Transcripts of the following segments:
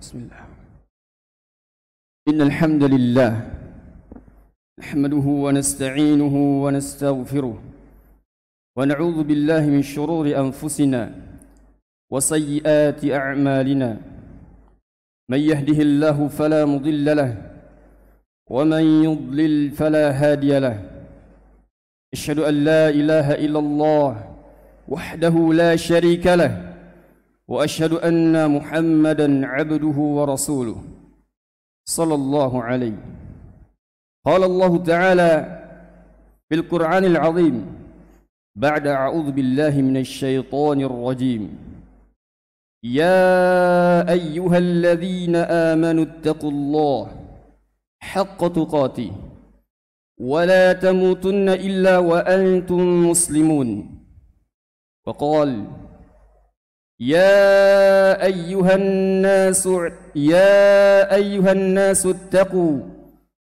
بسم الله. إن الحمد لله نحمده ونستعينه ونستغفره ونعوذ بالله من شرور أنفسنا وسيئات أعمالنا. من يهده الله فلا مضل له ومن يضلل فلا هادي له. أشهد أن لا إله إلا الله وحده لا شريك له وأشهد أن محمدًا عبده ورسوله صلى الله عليه. قال الله تعالى في القرآن العظيم بعد أعوذ بالله من الشيطان الرجيم: يا أيها الذين آمنوا اتقوا الله حق تقاته ولا تموتن إلا وأنتم مسلمون. وقال: يا أيها الناس اتقوا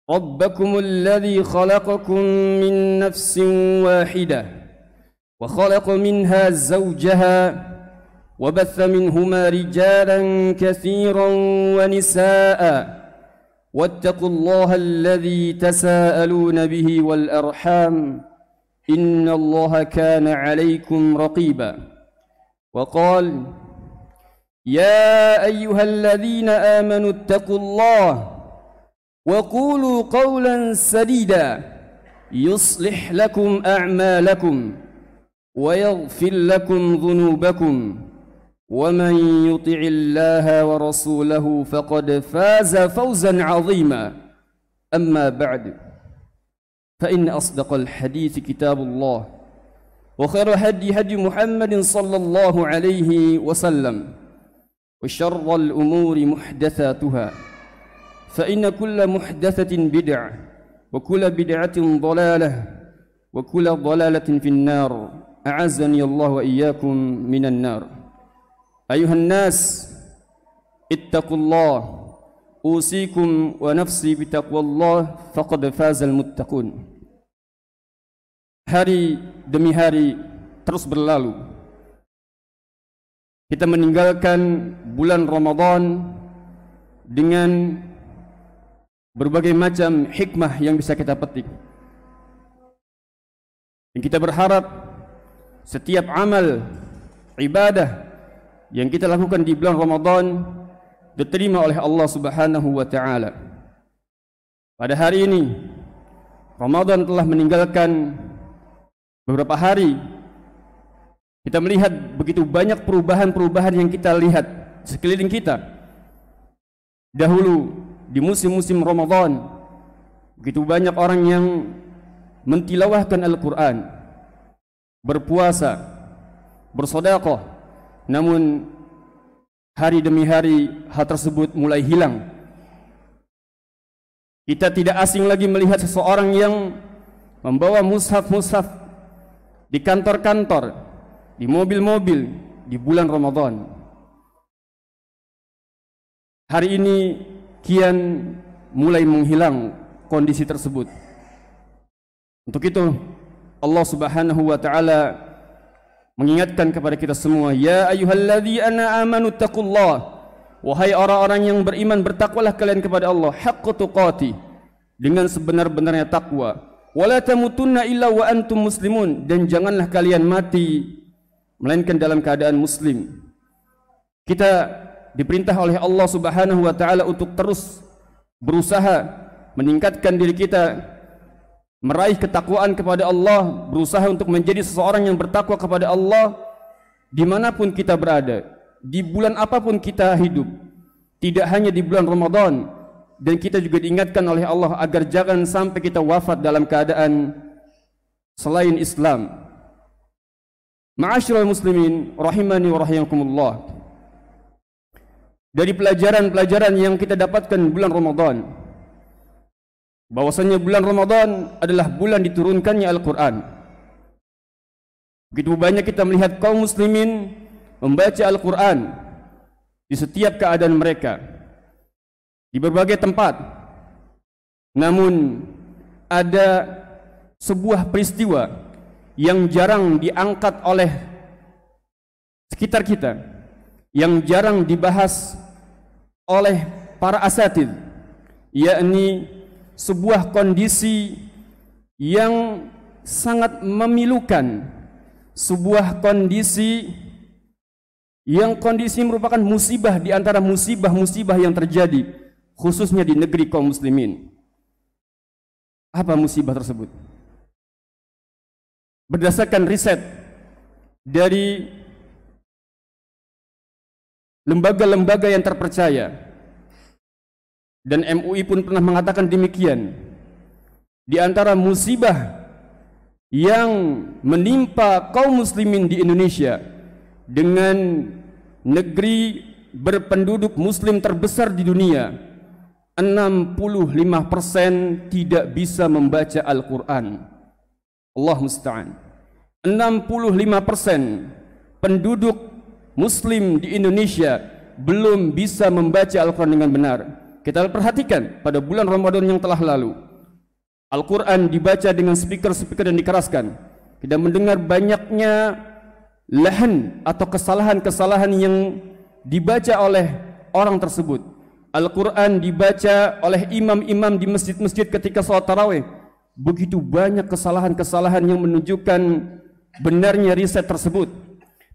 ربكم الذي خلقكم من نفس واحدة وخلق منها زوجها وبث منهما رجالا كثيرا ونساء واتقوا الله الذي تساءلون به والأرحام إن الله كان عليكم رقيبا. وقال: يا أيها الذين آمنوا اتقوا الله وقولوا قولا سديدا يصلح لكم أعمالكم ويغفر لكم ذنوبكم ومن يطع الله ورسوله فقد فاز فوزا عظيما. أما بعد، فإن أصدق الحديث كتاب الله وخير هدي محمد صلى الله عليه وسلم وشر الأمور محدثاتها فإن كل محدثة بدعة وكل بدعة ضلالة وكل ضلالة في النار. أعزني الله وإياكم من النار. أيها الناس اتقوا الله أوصيكم ونفسي بتقوى الله فقد فاز المتقون. Hari demi hari terus berlalu. Kita meninggalkan bulan Ramadan dengan berbagai macam hikmah yang bisa kita petik. Dan kita berharap setiap amal ibadah yang kita lakukan di bulan Ramadan diterima oleh Allah Subhanahu wa taala. Pada hari ini Ramadan telah meninggalkan beberapa hari. Kita melihat begitu banyak perubahan-perubahan yang kita lihat sekeliling kita. Dahulu di musim-musim Ramadan begitu banyak orang yang mentilawahkan Al-Quran, berpuasa, bersedekah. Namun hari demi hari hal tersebut mulai hilang. Kita tidak asing lagi melihat seseorang yang membawa mushaf-mushaf di kantor-kantor, di mobil-mobil di bulan Ramadan. Hari ini kian mulai menghilang kondisi tersebut. Untuk itu Allah Subhanahu wa taala mengingatkan kepada kita semua, ya ayyuhalladzina amanu taqullah, wahai orang-orang yang beriman, bertakwalah kalian kepada Allah haqqa tuqati, dengan sebenar-benarnya takwa. Wala tamutunna illa wa antum muslimun, dan janganlah kalian mati melainkan dalam keadaan muslim. Kita diperintah oleh Allah Subhanahu wa taala untuk terus berusaha meningkatkan diri kita, meraih ketakwaan kepada Allah, berusaha untuk menjadi seseorang yang bertakwa kepada Allah dimanapun kita berada, di bulan apapun kita hidup, tidak hanya di bulan Ramadan. Dan kita juga diingatkan oleh Allah agar jangan sampai kita wafat dalam keadaan selain Islam. Ma'asyiral muslimin rahimani wa rahimakumullah. Dari pelajaran-pelajaran yang kita dapatkan bulan Ramadan, bahwasanya bulan Ramadan adalah bulan diturunkannya Al-Quran. Begitu banyak kita melihat kaum muslimin membaca Al-Quran di setiap keadaan mereka, di berbagai tempat. Namun ada sebuah peristiwa yang jarang diangkat oleh sekitar kita, yang jarang dibahas oleh para asatid, yakni sebuah kondisi yang sangat memilukan, sebuah kondisi yang merupakan musibah di antara musibah-musibah yang terjadi khususnya di negeri kaum muslimin. Apa musibah tersebut? Berdasarkan riset dari lembaga-lembaga yang terpercaya, dan MUI pun pernah mengatakan demikian, di antara musibah yang menimpa kaum muslimin di Indonesia dengan negeri berpenduduk muslim terbesar di dunia, 65% tidak bisa membaca Al-Quran. Allah musta'an. 65% penduduk muslim di Indonesia belum bisa membaca Al-Quran dengan benar. Kita perhatikan pada bulan Ramadan yang telah lalu, Al-Quran dibaca dengan speaker-speaker dan dikeraskan. Kita mendengar banyaknya lahan atau kesalahan-kesalahan yang dibaca oleh orang tersebut. Al-Quran dibaca oleh imam-imam di masjid-masjid ketika sholat tarawih. Begitu banyak kesalahan-kesalahan yang menunjukkan benarnya riset tersebut.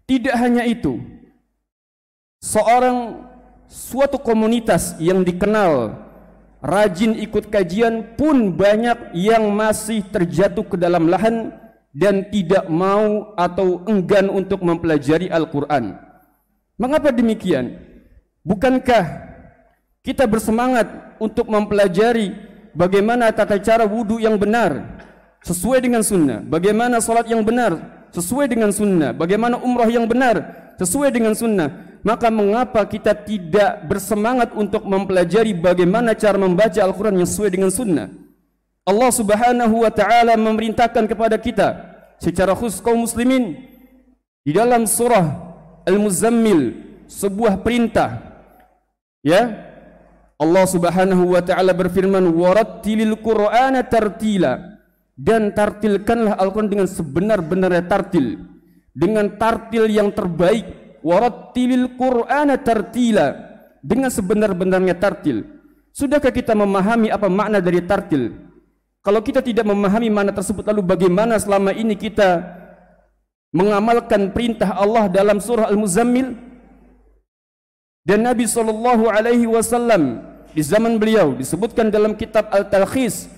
Tidak hanya itu, suatu komunitas yang dikenal rajin ikut kajian pun banyak yang masih terjatuh ke dalam lahan dan tidak mau atau enggan untuk mempelajari Al-Quran. Mengapa demikian? Bukankah kita bersemangat untuk mempelajari bagaimana tata cara wudu yang benar sesuai dengan sunnah, bagaimana salat yang benar sesuai dengan sunnah, bagaimana umrah yang benar sesuai dengan sunnah? Maka mengapa kita tidak bersemangat untuk mempelajari bagaimana cara membaca Al-Quran yang sesuai dengan sunnah? Allah Subhanahu wa ta'ala memerintahkan kepada kita secara khusus kaum muslimin di dalam surah Al-Muzammil sebuah perintah, ya. Allah Subhanahu wa ta'ala berfirman, warattilil Qur'ana tartila, dan tartilkanlah Al-Quran dengan sebenar-benarnya tartil, dengan tartil yang terbaik. Warattilil Qur'ana tartila, dengan sebenar-benarnya tartil. Sudahkah kita memahami apa makna dari tartil? Kalau kita tidak memahami makna tersebut, lalu bagaimana selama ini kita mengamalkan perintah Allah dalam surah Al-Muzammil? Dan Nabi SAW di zaman beliau disebutkan dalam kitab Al-Talkhis,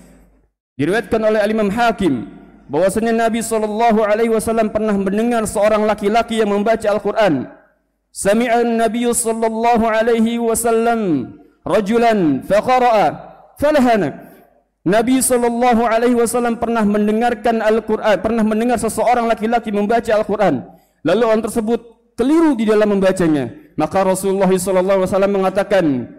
diriwayatkan oleh Al-Imam Hakim, bahwasanya Nabi SAW pernah mendengar seorang laki-laki yang membaca Al-Quran. Sami'an Nabi SAW rajulan faqara'a falahana. Nabi SAW pernah mendengarkan Al-Quran, pernah mendengar seseorang laki-laki membaca Al-Quran, lalu orang tersebut keliru di dalam membacanya. Maka Rasulullah SAW mengatakan,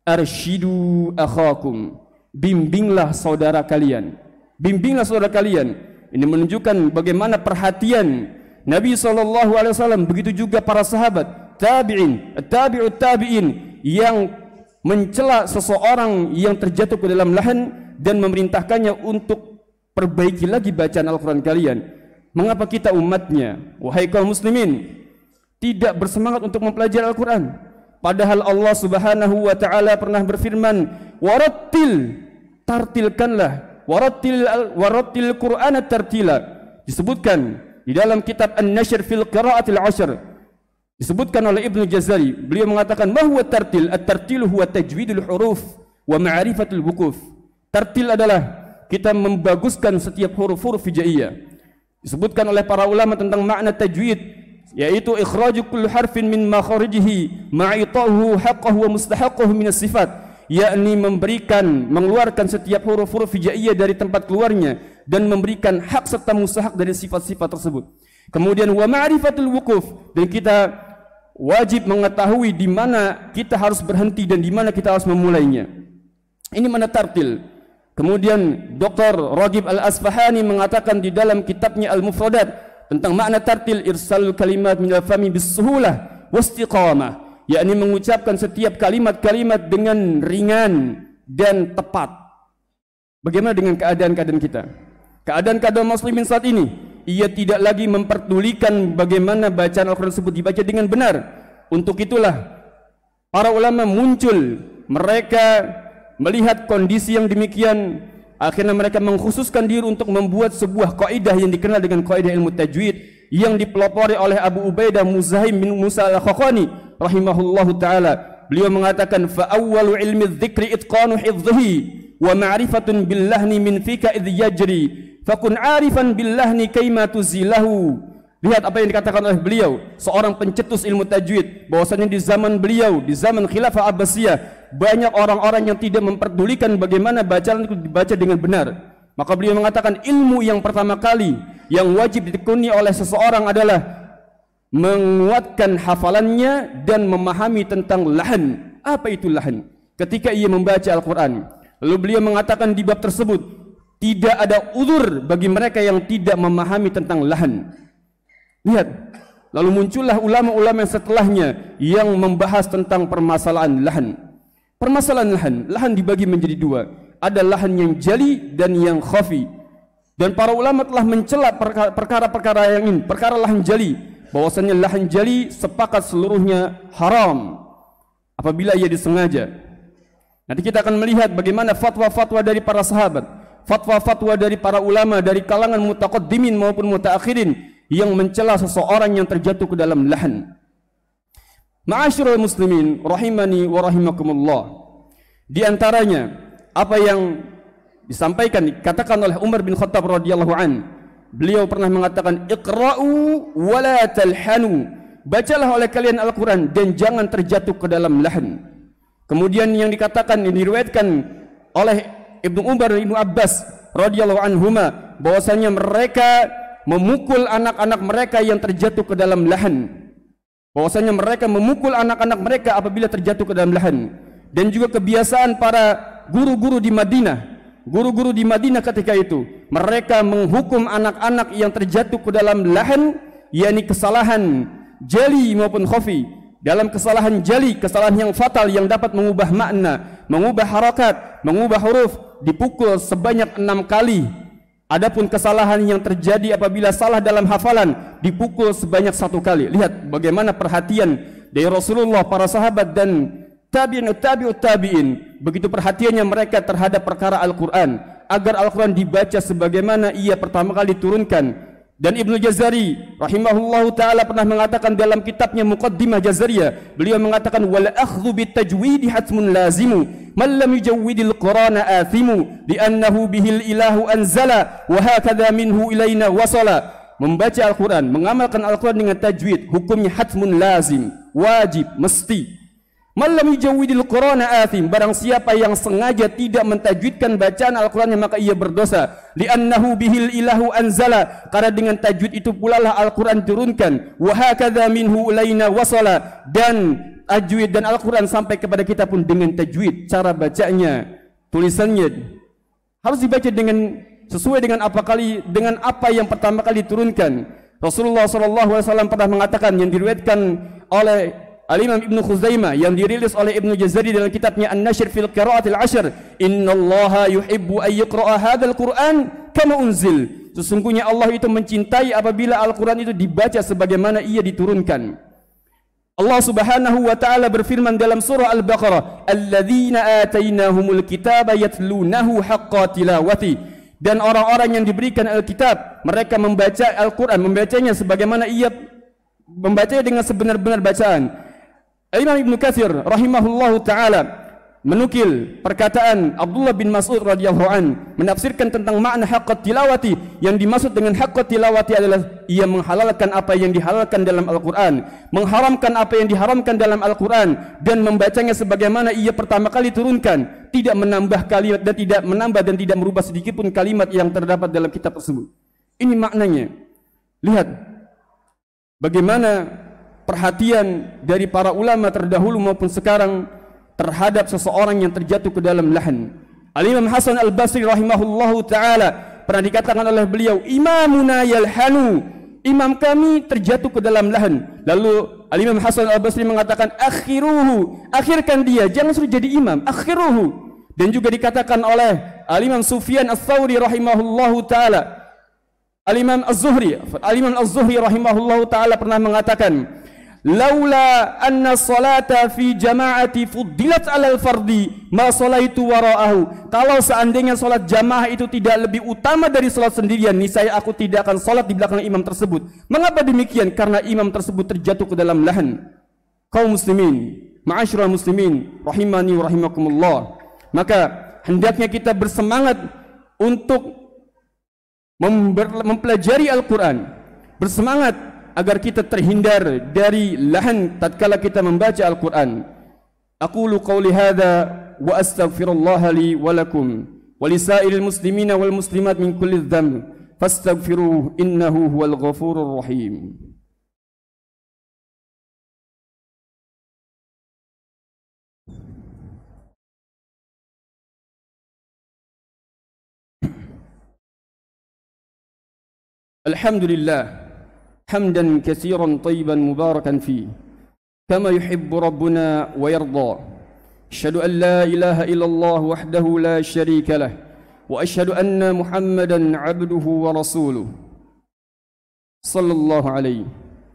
arsyidu akhakum, bimbinglah saudara kalian, bimbinglah saudara kalian. Ini menunjukkan bagaimana perhatian Nabi SAW, begitu juga para sahabat, tabi'in, tabi'ut tabi'in, yang mencela seseorang yang terjatuh ke dalam lahan dan memerintahkannya untuk perbaiki lagi bacaan Al-Quran kalian. Mengapa kita umatnya, wahai kaum muslimin, tidak bersemangat untuk mempelajari Al-Quran? Padahal Allah Subhanahu wa ta'ala pernah berfirman, warattil, tartilkanlah, warattil Qur'ana tartila. Disebutkan di dalam kitab An-Nashr fil Qira'atil Ashr, disebutkan oleh Ibnu Jazari, beliau mengatakan bahwa tartil, at-tartilu huwa tajwidul huruf wa ma'rifatul wukuf. Tartil adalah kita membaguskan setiap huruf-huruf hijaiyah. Disebutkan oleh para ulama tentang makna tajwid, yaitu ikhraju kulli harfin min makharijihi ma'itahu haqqahu wa mustahaqqahu min as-sifat, yakni mengeluarkan setiap huruf-huruf hijaiyah dari tempat keluarnya dan memberikan hak serta mustahak dari sifat-sifat tersebut. Kemudian wa ma'rifatul wukuf, dan kita wajib mengetahui di mana kita harus berhenti dan di mana kita harus memulainya. Ini mana tartil. Kemudian Dr. Raghib Al-Asfahani mengatakan di dalam kitabnya Al-Mufradat tentang makna tartil, irsalul kalimat minal fami bis-suhulah wastiqamah, yakni mengucapkan setiap kalimat-kalimat dengan ringan dan tepat. Bagaimana dengan keadaan-keadaan kita? Keadaan muslimin saat ini, ia tidak lagi memperdulikan bagaimana bacaan Al-Quran tersebut dibaca dengan benar. Untuk itulah Para ulama muncul, mereka melihat kondisi yang demikian, akhirnya mereka mengkhususkan diri untuk membuat sebuah kaidah yang dikenal dengan kaidah ilmu tajwid yang dipelopori oleh Abu Ubaidah Muzahim bin Musa al-Khakhani rahimahullahu taala. Beliau mengatakan fa awwalu ilmi dzikri itqanu hifdhihi wa ma'rifatun billahni min fika idh yajri fakun 'arifan billahni kayma tuzilahu. Lihat apa yang dikatakan oleh beliau, seorang pencetus ilmu tajwid, bahwasanya di zaman beliau, di zaman Khilafah Abbasiyah, banyak orang-orang yang tidak memperdulikan bagaimana bacaan itu dibaca dengan benar. Maka beliau mengatakan ilmu yang pertama kali yang wajib ditekuni oleh seseorang adalah menguatkan hafalannya dan memahami tentang lahan. Apa itu lahan? Ketika ia membaca Al-Quran. Lalu beliau mengatakan di bab tersebut, tidak ada uzur bagi mereka yang tidak memahami tentang lahan. Lihat, lalu muncullah ulama-ulama yang setelahnya yang membahas tentang permasalahan lahan. Permasalahan lahan dibagi menjadi dua. Ada lahan yang jali dan yang khafi. Dan para ulama telah mencela perkara-perkara yang ini, perkara lahan jali, bahwasanya lahan jali sepakat seluruhnya haram apabila ia disengaja. Nanti kita akan melihat bagaimana fatwa-fatwa dari para sahabat, fatwa-fatwa dari para ulama dari kalangan mutaqaddimin maupun mutaakhirin yang mencela seseorang yang terjatuh ke dalam lahan. Ma'asyiral muslimin rahimani wa rahimakumullah. Di antaranya apa yang disampaikan dikatakan oleh Umar bin Khattab radhiyallahu an. Beliau pernah mengatakan iqra'u wa la talhanu. Bacalah oleh kalian Al-Qur'an dan jangan terjatuh ke dalam lahan. Kemudian yang dikatakan, yang diriwayatkan oleh Ibnu Umar dan Ibnu Abbas radhiyallahu anhuma, bahwasanya mereka memukul anak-anak mereka yang terjatuh ke dalam lahan. Bahwasanya mereka memukul anak-anak mereka apabila terjatuh ke dalam lahan. Dan juga kebiasaan para guru-guru di Madinah. Guru-guru di Madinah ketika itu, mereka menghukum anak-anak yang terjatuh ke dalam lahan, yakni kesalahan jali maupun khafi. Dalam kesalahan jali, kesalahan yang fatal yang dapat mengubah makna, mengubah harakat, mengubah huruf, dipukul sebanyak 6 kali. Adapun kesalahan yang terjadi apabila salah dalam hafalan, dipukul sebanyak 1 kali. Lihat bagaimana perhatian dari Rasulullah, para sahabat dan tabi'in. Begitu perhatiannya mereka terhadap perkara Al-Quran, agar Al-Quran dibaca sebagaimana ia pertama kali diturunkan. Dan Ibnu Jazari rahimahullahu ta'ala pernah mengatakan dalam kitabnya Muqaddimah Jazariyah, beliau mengatakan wal akhdhu bit tajwidi hatmun lazimu man lam yujawwidil qur'ana athimu li'annahu bihil ilahu anzala wa hakadha minhu ilaina wasala. Membaca Al-Quran, mengamalkan Al-Quran dengan tajwid, hukumnya hatmun lazim, wajib, mesti. Man lam yujawwidil qur'ana athim, barang siapa yang sengaja tidak mentajwidkan bacaan Al-Qurannya maka ia berdosa. Li'annahu bihil ilahu anzala, karena dengan tajwid itu pula lah Al-Quran turunkan. Wa hakadha minhu ilaina wasala, dan tajwid dan Al-Quran sampai kepada kita pun dengan tajwid. Cara bacanya, tulisannya harus dibaca dengan sesuai dengan apa yang pertama kali diturunkan. Rasulullah SAW pernah mengatakan, yang diriwayatkan oleh Al-Imam Ibnu Khuzaimah, yang dirilis oleh Ibnu Jazari dalam kitabnya An-Nashr fil Qira'atil Ashr, innallaha yuhibbu ay yuqra'a hadzal Qur'an kama unzil. Sesungguhnya Allah itu mencintai apabila Al-Quran itu dibaca sebagaimana ia diturunkan. Allah Subhanahu wa taala berfirman dalam surah Al-Baqarah, alladzina atainahumul kitaba yatlunahu haqqa tilawati. Dan orang-orang yang diberikan Alkitab, mereka membaca Al-Quran, membacanya sebagaimana ia membacanya dengan sebenar-benar bacaan. Imam Ibnu Katsir rahimahullahu taala menukil perkataan Abdullah bin Mas'ud radhiyallahu an, menafsirkan tentang makna haqqat tilawati. Yang dimaksud dengan haqqat tilawati adalah ia menghalalkan apa yang dihalalkan dalam Al-Quran, mengharamkan apa yang diharamkan dalam Al-Quran, dan membacanya sebagaimana ia pertama kali turunkan, tidak menambah kalimat dan tidak merubah sedikit pun kalimat yang terdapat dalam kitab tersebut. Ini maknanya. Lihat bagaimana perhatian dari para ulama terdahulu maupun sekarang terhadap seseorang yang terjatuh ke dalam lahan. Al-Imam Hasan Al-Basri rahimahullahu ta'ala pernah dikatakan oleh beliau, imamuna yalhanu, imam kami terjatuh ke dalam lahan. Lalu Al-Imam Hasan Al-Basri mengatakan, akhiruhu, akhirkan dia, jangan suruh jadi imam, akhiruhu. Dan juga dikatakan oleh Al-Imam Sufyan Ats-Tsauri rahimahullahu ta'ala, Al-Imam Az-Zuhri rahimahullahu ta'ala pernah mengatakan, laula anna salata fi jama'ati fuddilat 'alal fardi ma salaitu wara'ahu. Kalau seandainya salat jamaah itu tidak lebih utama dari salat sendirian, niscaya aku tidak akan salat di belakang imam tersebut. Mengapa demikian? Karena imam tersebut terjatuh ke dalam lahan. Kaum muslimin, ma'asyiral muslimin rahimani wa rahimakumullah, maka hendaknya kita bersemangat untuk mempelajari Al-Qur'an, bersemangat agar kita terhindar dari lahan tatkala kita membaca Al-Qur'an. Aqulu qawli hadza wa astaghfirullah li wa lakum wa lisairil muslimina wal muslimat min kulli dhanb fastaghfiruhu innahu huwal ghafurur rahim. Alhamdulillah حمدا كثيرا طيبا مباركا فيه كما يحب ربنا ويرضى. أشهد أن لا إله إلا الله وحده لا شريك له وأشهد أن محمدا عبده ورسوله صلى الله عليه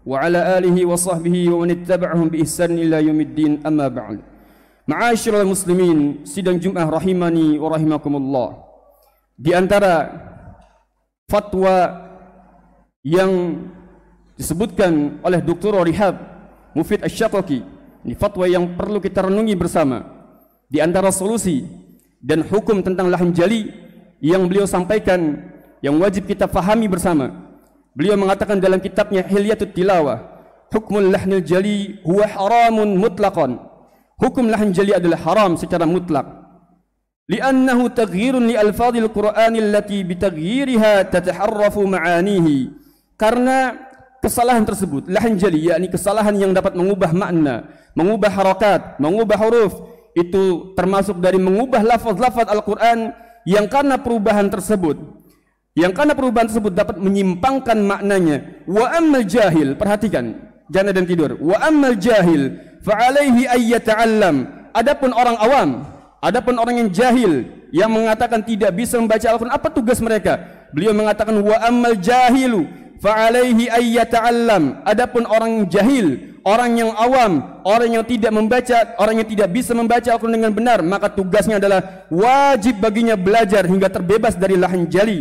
وعلى آله وصحبه ومن اتبعهم بإحسان إلى يوم الدين. أما بعد. معاشر المسلمين, sidang Jumat rahimani wa rahimakumullah, di antara fatwa yang disebutkan oleh Dr. Rihab Mufid Asy-Syaqaqi, ini fatwa yang perlu kita renungi bersama. Di antara solusi dan hukum tentang lahan jali yang beliau sampaikan, yang wajib kita fahami bersama, beliau mengatakan dalam kitabnya Hilyatut Tilawah, hukmul lahnil jali huwa haramun mutlaqan. Hukum lahan jali adalah haram secara mutlak. Li'annahu taghyirun li alfadhil Qur'ani allati bitaghyiriha tataharrafu ma'anihi. Karena kesalahan tersebut, lahan jali, yakni kesalahan yang dapat mengubah makna, mengubah harakat, mengubah huruf, itu termasuk dari mengubah lafaz-lafaz Al-Quran yang karena perubahan tersebut dapat menyimpangkan maknanya. Wa ammal jahil, perhatikan, jana dan tidur. Wa ammal jahil fa'alaihi ayyata'allam. Adapun orang awam, adapun orang yang jahil yang mengatakan tidak bisa membaca Al-Quran, apa tugas mereka? Beliau mengatakan wa ammal jahilu fa'alaihi ayyata'allam. Adapun orang jahil, orang yang awam, orang yang tidak membaca, orang yang tidak bisa membaca Al-Quran dengan benar, maka tugasnya adalah wajib baginya belajar hingga terbebas dari lahan jali.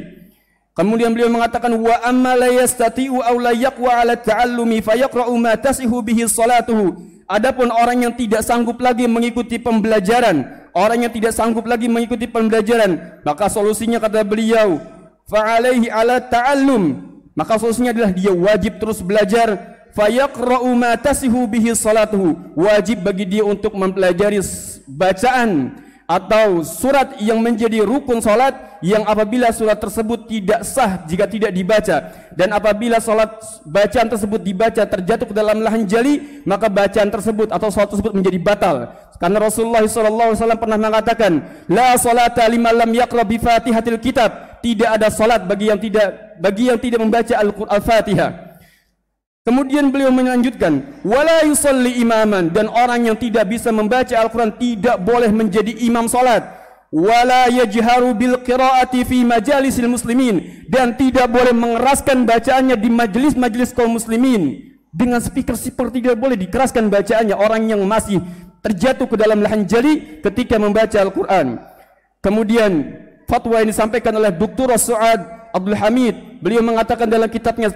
Kemudian beliau mengatakan wa amma la yastati'u aw la yaqwa 'ala ta'allumi fayaqra'u ma tasihu bihi salatuhu. Adapun orang yang tidak sanggup lagi mengikuti pembelajaran, orang yang tidak sanggup lagi mengikuti pembelajaran, maka solusinya kata beliau fa'alaihi 'ala ta'allum. Maka solusinya adalah dia wajib terus belajar. Fayaqra'u ma tasihu bihi salatuhu. Wajib bagi dia untuk mempelajari bacaan atau surat yang menjadi rukun salat, yang apabila surat tersebut tidak sah jika tidak dibaca, dan apabila salat bacaan tersebut dibaca terjatuh ke dalam lahan jali, maka bacaan tersebut atau salat tersebut menjadi batal. Karena Rasulullah SAW pernah mengatakan, la salata liman lam yaqra bi Fatihatil kitab. Tidak ada salat bagi yang tidak membaca Al-Fatihah. Kemudian beliau melanjutkan, wala yusalli imaman, dan orang yang tidak bisa membaca Al-Quran tidak boleh menjadi imam salat. Wala yajharu bil qiraati fi majalisil muslimin, dan tidak boleh mengeraskan bacaannya di majelis-majelis kaum muslimin. Dengan speaker seperti tidak boleh dikeraskan bacaannya orang yang masih terjatuh ke dalam lahan jali ketika membaca Al-Quran. Kemudian fatwa yang disampaikan oleh Dr. Su'ad Abdul Hamid, beliau mengatakan dalam kitabnya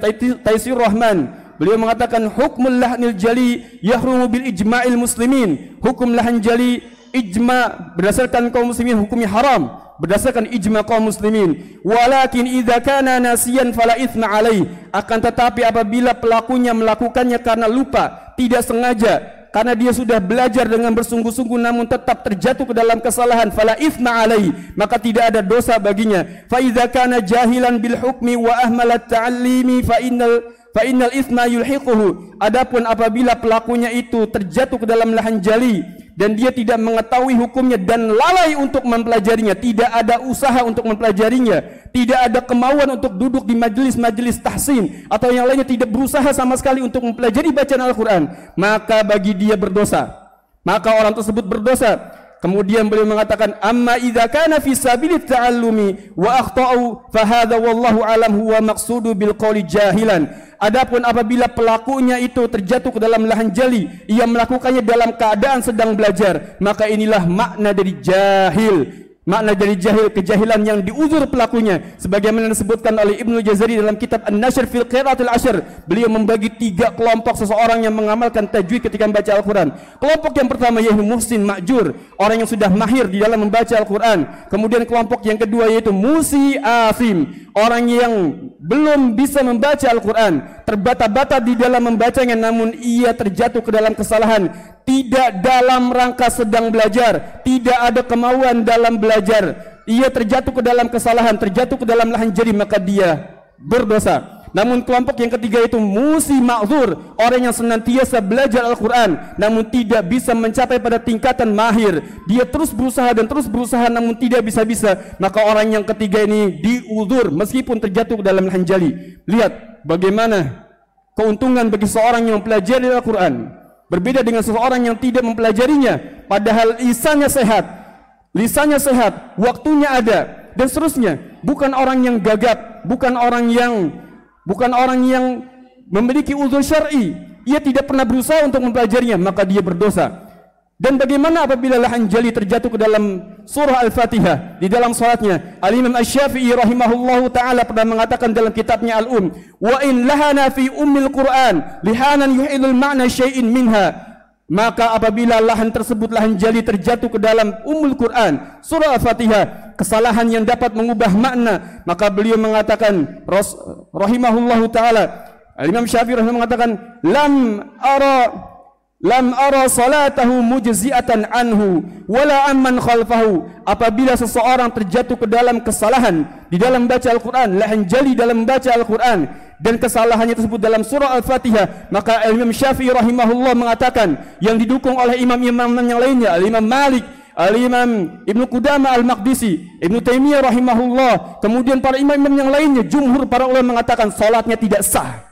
Taisir Rahman, beliau mengatakan hukmul lahnil jali yahrumu bil ijma'il muslimin. Hukum lahan jali ijma' berdasarkan kaum muslimin hukumnya haram berdasarkan ijma' kaum muslimin. Walakin idza kana nasiyan fala itsma alaih. Akan tetapi apabila pelakunya melakukannya karena lupa, tidak sengaja, karena dia sudah belajar dengan bersungguh-sungguh namun tetap terjatuh ke dalam kesalahan, fala itsma alaihi, maka tidak ada dosa baginya. Fa idza kana jahilan bil hukmi wa ahmala at-ta'allimi fa innal itsma yulhiquhu. Adapun apabila pelakunya itu terjatuh ke dalam lahan jali dan dia tidak mengetahui hukumnya dan lalai untuk mempelajarinya, tidak ada usaha untuk mempelajarinya, tidak ada kemauan untuk duduk di majelis-majelis tahsin atau yang lainnya, tidak berusaha sama sekali untuk mempelajari bacaan Al-Quran, maka bagi dia berdosa, maka orang tersebut berdosa. Kemudian beliau mengatakan, amma idza kana fi sabilit ta'allumi wa akhta'u fa hadza wallahu alam huwa maqsudu bil qawli jahilan. Adapun apabila pelakunya itu terjatuh ke dalam lahan jali, ia melakukannya dalam keadaan sedang belajar, maka inilah makna dari jahil. Makna dari jahil, kejahilan yang diuzur pelakunya, sebagaimana disebutkan oleh Ibnu Jazari dalam kitab An-Nashr fil Qiraatil Ashr. Beliau membagi 3 kelompok seseorang yang mengamalkan tajwid ketika membaca Al-Quran. Kelompok yang pertama yaitu muhsin ma'jur, orang yang sudah mahir di dalam membaca Al-Quran. Kemudian kelompok yang kedua yaitu musi asim, orang yang belum bisa membaca Al-Quran, terbata-bata di dalam membacanya, namun ia terjatuh ke dalam kesalahan, tidak dalam rangka sedang belajar, tidak ada kemauan dalam belajar, ia terjatuh ke dalam kesalahan, terjatuh ke dalam lahan jari, maka dia berdosa. Namun kelompok yang ketiga itu musi ma'zur, orang yang senantiasa belajar Al-Quran namun tidak bisa mencapai pada tingkatan mahir, dia terus berusaha dan terus berusaha namun tidak bisa-bisa, maka orang yang ketiga ini diuzur meskipun terjatuh ke dalam lahan jali. Lihat bagaimana keuntungan bagi seorang yang mempelajari Al-Quran, berbeda dengan seseorang yang tidak mempelajarinya, padahal lisannya sehat, waktunya ada, dan seterusnya. Bukan orang yang gagap, bukan orang yang memiliki uzur syar'i, ia tidak pernah berusaha untuk mempelajarinya, maka dia berdosa. Dan bagaimana apabila lahan jali terjatuh ke dalam surah Al-Fatihah di dalam salatnya? Al-Imam Asy-Syafi'i rahimahullahu taala pernah mengatakan dalam kitabnya Al-Um, wa in lahana fi ummil Qur'an lihanan yuhilul ma'na syai'in minha, maka apabila lahan tersebut, lahan jali terjatuh ke dalam ummul Quran, surah Al-Fatihah, kesalahan yang dapat mengubah makna, maka beliau mengatakan rahimahullahu taala, Al-Imam Syafi'i rahimahullah mengatakan, lam ara salatahu mujzi'atan anhu wala amman khalfahu. Apabila seseorang terjatuh ke dalam kesalahan di dalam baca Al-Quran, lahan jali dalam baca Al-Quran, dan kesalahannya tersebut dalam surah Al-Fatihah, maka Imam Syafi'i rahimahullah mengatakan, yang didukung oleh imam-imam yang lainnya, Al-Imam Malik, Al-Imam Ibnu Qudamah Al-Maqdisi, Ibnu Taimiyah rahimahullah, kemudian para imam-imam yang lainnya, jumhur para ulama mengatakan salatnya tidak sah.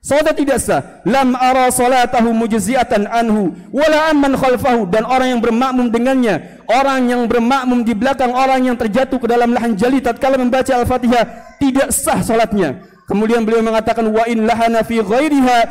Salat tidak sah. Lam ara salatahu mujzi'atan anhu wala amman khalfahu, dan orang yang bermakmum dengannya, orang yang bermakmum di belakang orang yang terjatuh ke dalam lahan jali tatkala membaca Al-Fatihah, tidak sah salatnya. Kemudian beliau mengatakan, wa in lahana fi ghairiha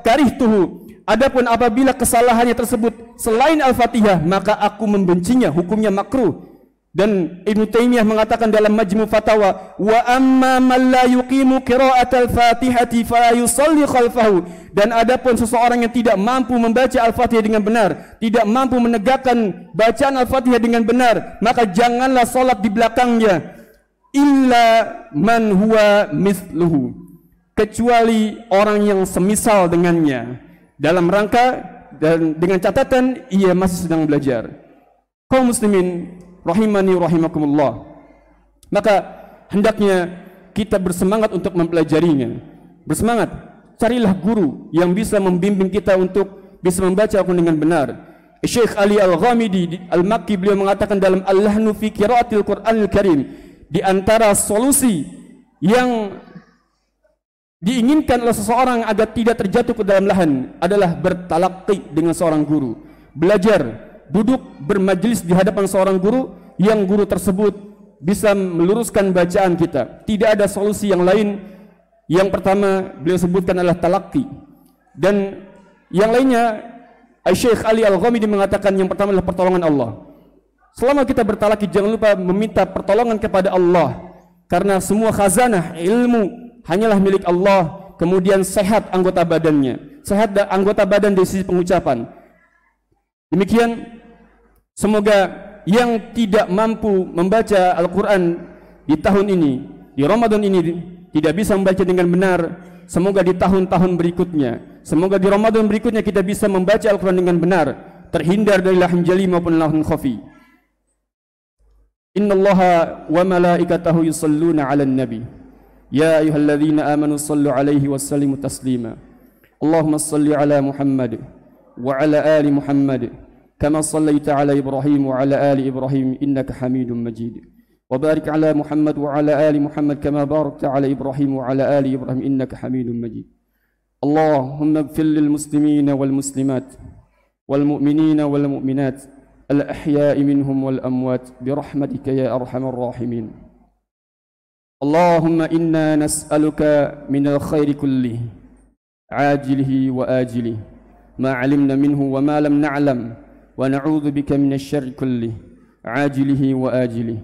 karihtuhu. Adapun apabila kesalahannya tersebut selain Al-Fatihah, maka aku membencinya, hukumnya makruh. Dan Ibnu Taimiyah mengatakan dalam Majmu' Fatawa, wa amma man la yuqimu qira'atal Fatihati fa yusalli khalfahu, dan adapun seseorang yang tidak mampu membaca Al-Fatihah dengan benar, tidak mampu menegakkan bacaan Al-Fatihah dengan benar, maka janganlah salat di belakangnya, illa man huwa mithluhu, kecuali orang yang semisal dengannya, dalam rangka dan dengan catatan ia masih sedang belajar. Kaum muslimin rahimani rahimakumullah, maka hendaknya kita bersemangat untuk mempelajarinya. Bersemangat, carilah guru yang bisa membimbing kita untuk bisa membaca Al-Quran dengan benar. Syekh Ali Al-Ghamidi Al-Makki beliau mengatakan dalam Al-Lahnu fi Qiraatil Qur'anil Karim, di antara solusi yang diinginkan oleh seseorang agar tidak terjatuh ke dalam lahan adalah bertalaqi dengan seorang guru, belajar, duduk bermajlis di hadapan seorang guru, yang guru tersebut bisa meluruskan bacaan kita. Tidak ada solusi yang lain. Yang pertama beliau sebutkan adalah talaqi, dan yang lainnya Syekh Ali Al-Ghamidi mengatakan yang pertama adalah pertolongan Allah. Selama kita bertalaqi, jangan lupa meminta pertolongan kepada Allah, karena semua khazanah ilmu hanyalah milik Allah. Kemudian sehat anggota badannya, sehat anggota badan dari sisi pengucapan. Demikian, semoga yang tidak mampu membaca Al-Quran di tahun ini, di Ramadan ini, tidak bisa membaca dengan benar, semoga di tahun-tahun berikutnya, semoga di Ramadan berikutnya kita bisa membaca Al-Quran dengan benar, terhindar dari lahan jali maupun lahan khafi. Innallaha wa malaikatahu yusalluna 'alan nabi ya ayyuhalladzina amanu sallu 'alaihi wasallimu taslima. Allahumma salli 'ala Muhammad wa 'ala ali Muhammad kama sallaita 'ala Ibrahim wa 'ala ali Ibrahim innaka Hamidum Majid. Wa barik 'ala Muhammad wa 'ala ali Muhammad kama barakta 'ala Ibrahim wa 'ala ali Ibrahim innaka Hamidum Majid. Allahumma ighfir lil muslimina wal muslimat wal mu'minina wal mu'minat الأحياء منهم والأموات برحمتك يا أرحم الراحمين. اللهم إنا نسألك من الخير كله عاجله وآجله ما علمنا منه وما لم نعلم، ونعوذ بك من الشر كله عاجله وآجله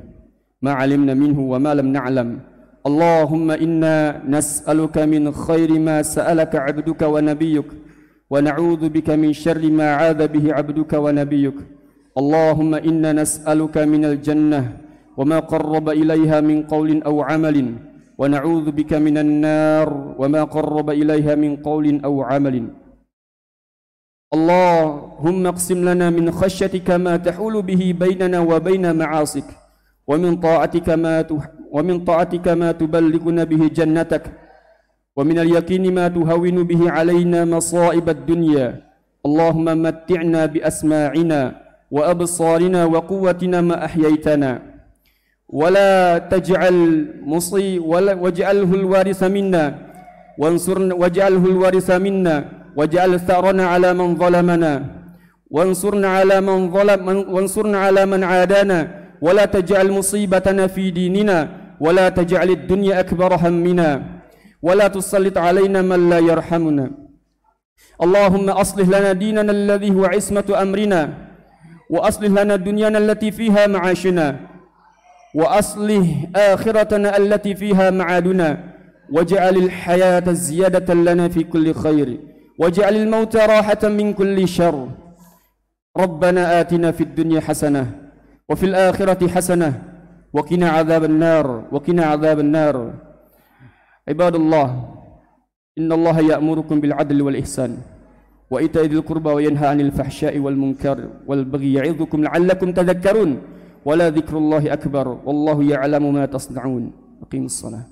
ما علمنا منه وما لم نعلم. اللهم إنا نسألك من خير ما سألك عبدك ونبيك، ونعوذ بك من شر ما عاذ به عبدك ونبيك. اللهم إنا نسألك من الجنة وما قرب إليها من قول أو عمل، ونعوذ بك من النار وما قرب إليها من قول أو عمل. اللهم اقسم لنا من خشيتك ما تحول به بيننا وبين معاصيك، ومن طاعتك ما تبلغنا به جنتك، ومن اليقين ما تهون به علينا مصائب الدنيا. اللهم متعنا بأسماعنا وأبصارنا وقوتنا ما أحييتنا، واجعله الوارث منا، واجعله الوارث منا، واجعل ثأرنا على من ظلمنا، وانصرنا على من عادانا، ولا تجعل مصيبتنا في ديننا، ولا تجعل الدنيا أكبر همنا، ولا تسلط علينا من لا يرحمنا. اللهم أصلح لنا ديننا الذي هو عصمة أمرنا، وأصلح لنا دنيانا التي فيها معاشنا، وأصلح آخرتنا التي فيها معادنا، واجعل الحياة زيادة لنا في كل خير، واجعل الموت راحة من كل شر. ربنا آتنا في الدنيا حسنة وفي الآخرة حسنة وقنا عذاب النار، وقنا عذاب النار. عباد الله، إن الله يأمركم بالعدل والإحسان وإيتاء ذي القربى وينهى عن الفحشاء والمنكر والبغي يعظكم لعلكم تذكرون، ولا ذكر الله أكبر والله يعلم ما تصنعون. أقيموا الصلاة.